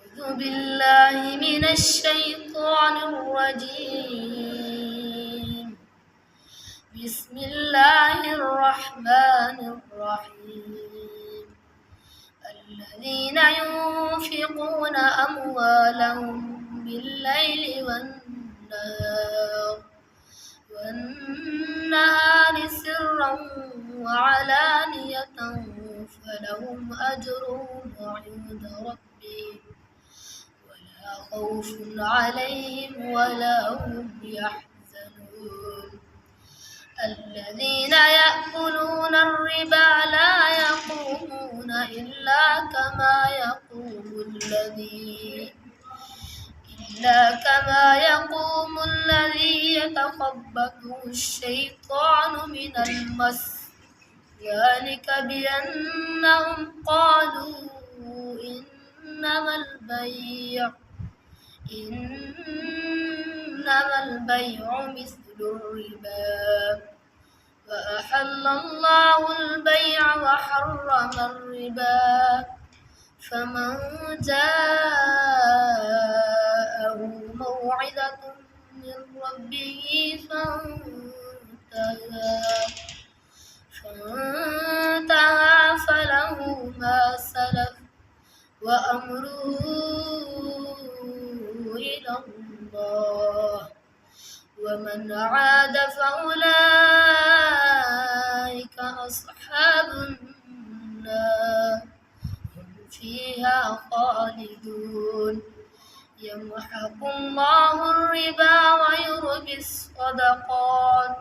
أعوذ بالله من الشيطان الرجيم. بسم الله الرحمن الرحيم. الذين ينفقون أموالهم بالليل والنهار سرا وعلانية فلهم أجرهم عند ربهم ولا خوف عليهم ولا هم يحزنون. الذين يأكلون الربا لا يقومون إلا كما يقوم الذي يتخبطه الشيطان من المس، ذلك بأنهم قالوا إنما البيع مثل الربا، وأحل الله البيع وحرم الربا. فمن جاءه موعظة من ربه فانتهى فله ما سلف وأمره إلى الله، ومن عاد فأولئك أصحاب النار هم فيها خالدون. يمحق الله الربا ويربي الصدقات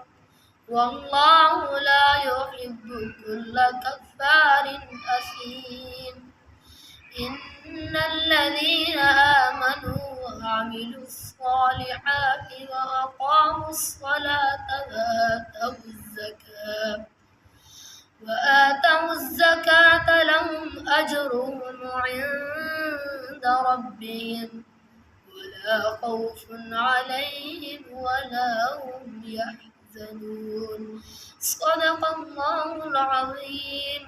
والله لا يحب كل كفار أثيم. إن الذين آمنوا وعملوا الصالحات وأقاموا الصلاة وآتوا الزكاة لهم أجرهم عند ربهم ولا خوف عليهم ولا هم يحزنون. صدق الله العظيم.